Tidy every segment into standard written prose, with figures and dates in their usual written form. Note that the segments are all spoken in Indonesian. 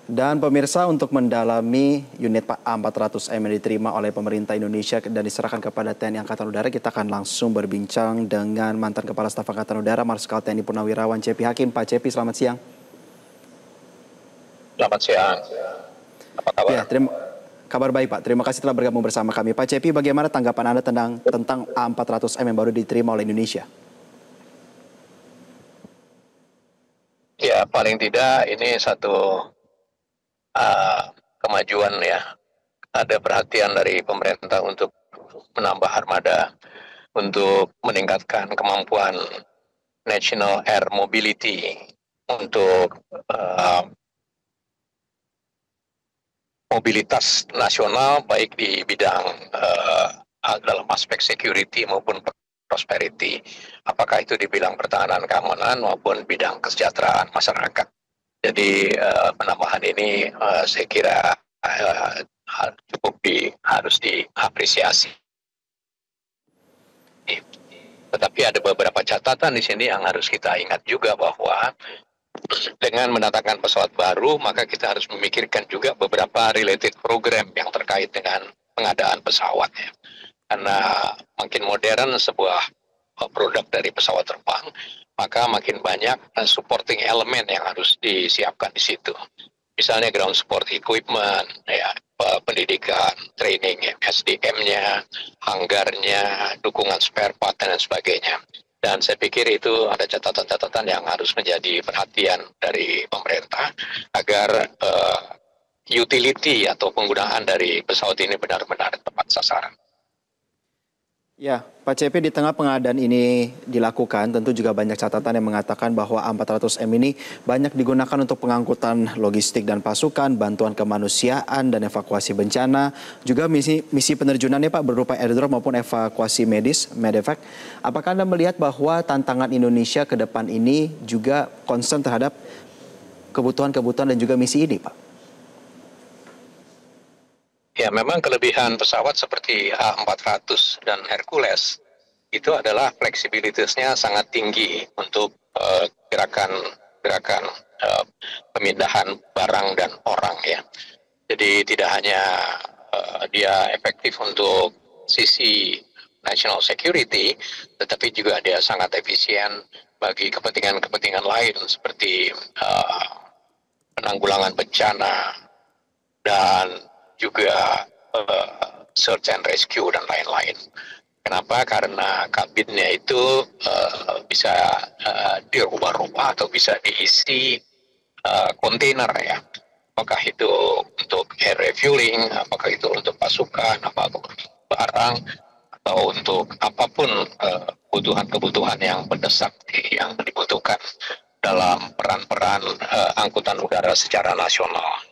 Dan pemirsa, untuk mendalami unit A400M yang diterima oleh pemerintah Indonesia dan diserahkan kepada TNI Angkatan Udara, kita akan langsung berbincang dengan mantan Kepala Staf Angkatan Udara Marsikal TNI Purnawirawan Cepi Hakim. Pak Cepi, selamat siang. Selamat siang. Apa kabar? Ya, kabar baik Pak. Terima kasih telah bergabung bersama kami. Pak Cepi, bagaimana tanggapan Anda tentang A400M yang baru diterima oleh Indonesia? Ya, paling tidak ini satu kemajuan ya. Ada perhatian dari pemerintah untuk menambah armada, untuk meningkatkan kemampuan National Air Mobility, untuk mobilitas nasional baik di bidang dalam aspek security maupun prosperity. Apakah itu di bidang pertahanan keamanan maupun bidang kesejahteraan masyarakat. Jadi penambahan ini saya kira harus diapresiasi. Tetapi ada beberapa catatan di sini yang harus kita ingat juga, bahwa dengan mendatangkan pesawat baru, maka kita harus memikirkan juga beberapa related program yang terkait dengan pengadaan pesawat ya. Karena makin modern sebuah produk dari pesawat terbang, maka makin banyak supporting element yang harus disiapkan di situ. Misalnya ground support equipment, ya, pendidikan, training, SDM-nya, hanggarnya, dukungan spare part dan sebagainya. Dan saya pikir itu ada catatan-catatan yang harus menjadi perhatian dari pemerintah agar utility atau penggunaan dari pesawat ini benar-benar tepat sasaran. Ya, Pak Cepi, di tengah pengadaan ini dilakukan, tentu juga banyak catatan yang mengatakan bahwa A400M ini banyak digunakan untuk pengangkutan logistik dan pasukan, bantuan kemanusiaan dan evakuasi bencana, juga misi penerjunannya Pak berupa airdrop maupun evakuasi medis, medevac. Apakah Anda melihat bahwa tantangan Indonesia ke depan ini juga concern terhadap kebutuhan-kebutuhan dan juga misi ini, Pak? Ya, memang kelebihan pesawat seperti A400 dan Hercules itu adalah fleksibilitasnya sangat tinggi untuk gerakan pemindahan barang dan orang ya. Jadi tidak hanya dia efektif untuk sisi national security, tetapi juga dia sangat efisien bagi kepentingan-kepentingan lain seperti penanggulangan bencana dan juga search and rescue dan lain-lain. Kenapa? Karena kabinnya itu bisa dirubah-rubah atau bisa diisi kontainer ya. Apakah itu untuk air refueling, apakah itu untuk pasukan, apakah barang, atau untuk apapun kebutuhan-kebutuhan yang mendesak yang dibutuhkan dalam peran-peran angkutan udara secara nasional.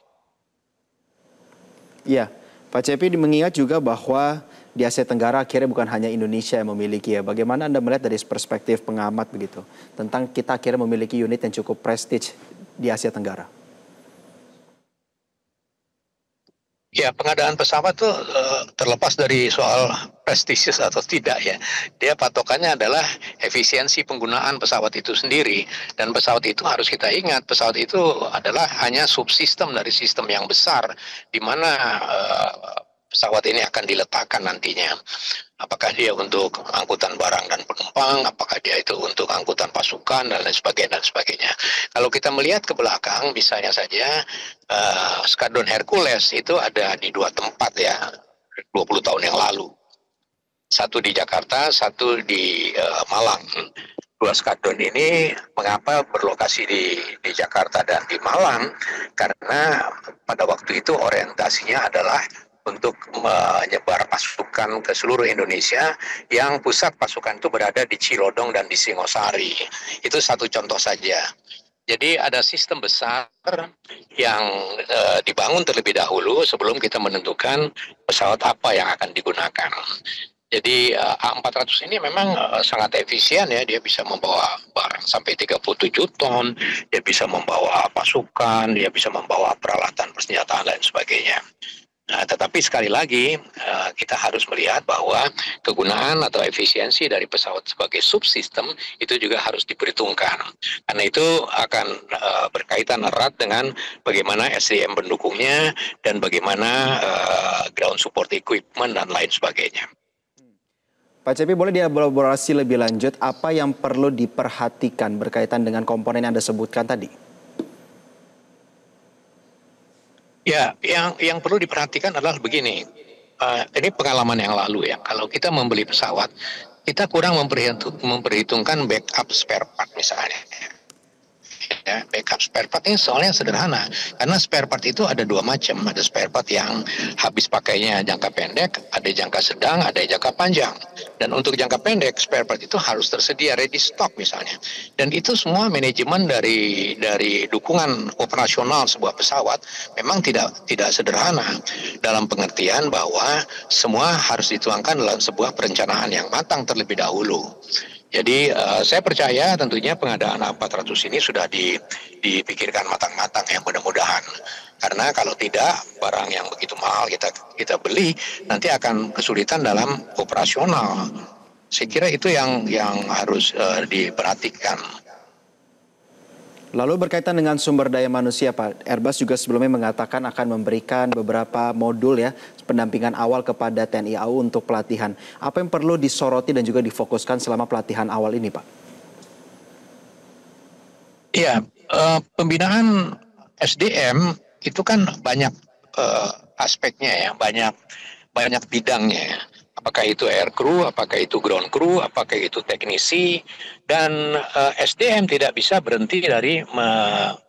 Iya, Pak Cepi mengingat juga bahwa di Asia Tenggara akhirnya bukan hanya Indonesia yang memiliki ya. Bagaimana Anda melihat dari perspektif pengamat begitu tentang kita akhirnya memiliki unit yang cukup prestige di Asia Tenggara? Ya, pengadaan pesawat tuh terlepas dari soal prestisius atau tidak ya. Dia patokannya adalah efisiensi penggunaan pesawat itu sendiri. Dan pesawat itu harus kita ingat, pesawat itu adalah hanya subsistem dari sistem yang besar, di mana pesawat ini akan diletakkan nantinya. Apakah dia untuk angkutan barang dan penumpang, apakah dia itu untuk angkutan pasukan dan lain sebagainya. Kalau kita melihat ke belakang, misalnya saja skadron Hercules itu ada di dua tempat ya, 20 tahun yang lalu. Satu di Jakarta, satu di Malang. Dua skadron ini mengapa berlokasi di Jakarta dan di Malang? Karena pada waktu itu orientasinya adalah untuk menyebar pasukan ke seluruh Indonesia, yang pusat pasukan itu berada di Cilodong dan di Singosari. Itu satu contoh saja. Jadi ada sistem besar yang dibangun terlebih dahulu sebelum kita menentukan pesawat apa yang akan digunakan. Jadi A400 ini memang sangat efisien ya, dia bisa membawa barang sampai 37 ton, dia bisa membawa pasukan, dia bisa membawa peralatan persenjataan dan sebagainya. Nah, tetapi sekali lagi kita harus melihat bahwa kegunaan atau efisiensi dari pesawat sebagai subsistem itu juga harus diperhitungkan. Karena itu akan berkaitan erat dengan bagaimana SDM pendukungnya dan bagaimana ground support equipment dan lain sebagainya. Pak Cepi, boleh dielaborasi lebih lanjut apa yang perlu diperhatikan berkaitan dengan komponen yang Anda sebutkan tadi? Ya, yang perlu diperhatikan adalah begini. Ini pengalaman yang lalu ya. Kalau kita membeli pesawat, kita kurang memperhitungkan backup spare part misalnya. Ya, backup spare part ini soalnya sederhana, karena spare part itu ada dua macam. Ada spare part yang habis pakainya jangka pendek, ada jangka sedang, ada jangka panjang. Dan untuk jangka pendek, spare part itu harus tersedia ready stock misalnya. Dan itu semua manajemen dari dukungan operasional sebuah pesawat memang tidak sederhana, dalam pengertian bahwa semua harus dituangkan dalam sebuah perencanaan yang matang terlebih dahulu. Jadi saya percaya tentunya pengadaan A400 ini sudah dipikirkan matang-matang ya, mudah-mudahan. Karena kalau tidak, barang yang begitu mahal kita beli nanti akan kesulitan dalam operasional. Saya kira itu yang harus diperhatikan. Lalu berkaitan dengan sumber daya manusia, Pak, Airbus juga sebelumnya mengatakan akan memberikan beberapa modul ya pendampingan awal kepada TNI AU untuk pelatihan. Apa yang perlu disoroti dan juga difokuskan selama pelatihan awal ini, Pak? Iya, pembinaan SDM itu kan banyak aspeknya ya, banyak bidangnya ya. Apakah itu air crew, apakah itu ground crew, apakah itu teknisi, dan SDM tidak bisa berhenti dari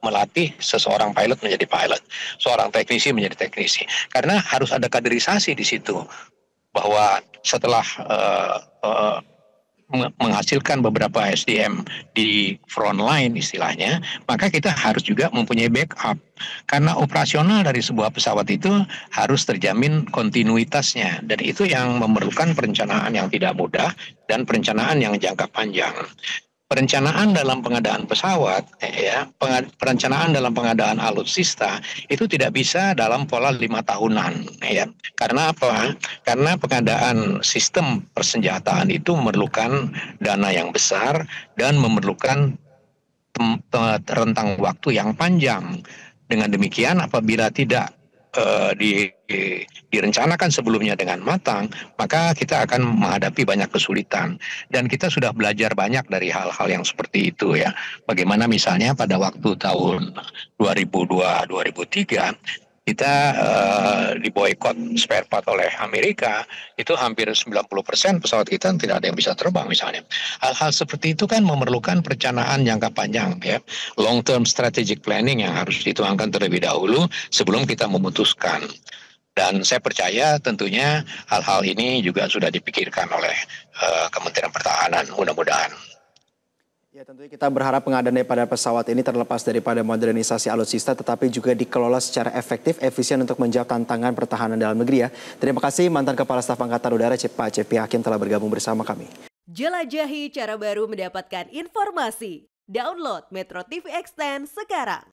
melatih seseorang pilot menjadi pilot, seorang teknisi menjadi teknisi, karena harus ada kaderisasi di situ, bahwa setelah menghasilkan beberapa SDM di front line istilahnya, maka kita harus juga mempunyai backup. Karena operasional dari sebuah pesawat itu harus terjamin kontinuitasnya, dan itu yang memerlukan perencanaan yang tidak mudah dan perencanaan yang jangka panjang. Perencanaan dalam pengadaan pesawat, perencanaan dalam pengadaan alutsista itu tidak bisa dalam pola 5 tahunan, ya. Karena apa? Karena pengadaan sistem persenjataan itu memerlukan dana yang besar dan memerlukan rentang waktu yang panjang. Dengan demikian, apabila tidak direncanakan sebelumnya dengan matang, maka kita akan menghadapi banyak kesulitan. Dan kita sudah belajar banyak dari hal-hal yang seperti itu ya. Bagaimana misalnya pada waktu tahun 2002-2003, kita diboykot spare part oleh Amerika, itu hampir 90% pesawat kita tidak ada yang bisa terbang misalnya. Hal-hal seperti itu kan memerlukan perencanaan jangka panjang ya, long term strategic planning yang harus dituangkan terlebih dahulu sebelum kita memutuskan. Dan saya percaya tentunya hal-hal ini juga sudah dipikirkan oleh Kementerian Pertahanan, mudah-mudahan. Ya, tentunya kita berharap pengadaan daripada pesawat ini terlepas daripada modernisasi alutsista tetapi juga dikelola secara efektif, efisien untuk menjawab tantangan pertahanan dalam negeri ya. Terima kasih mantan Kepala Staf Angkatan Udara Pak Cepi Hakim telah bergabung bersama kami. Jelajahi cara baru mendapatkan informasi. Download Metro TV Extend sekarang.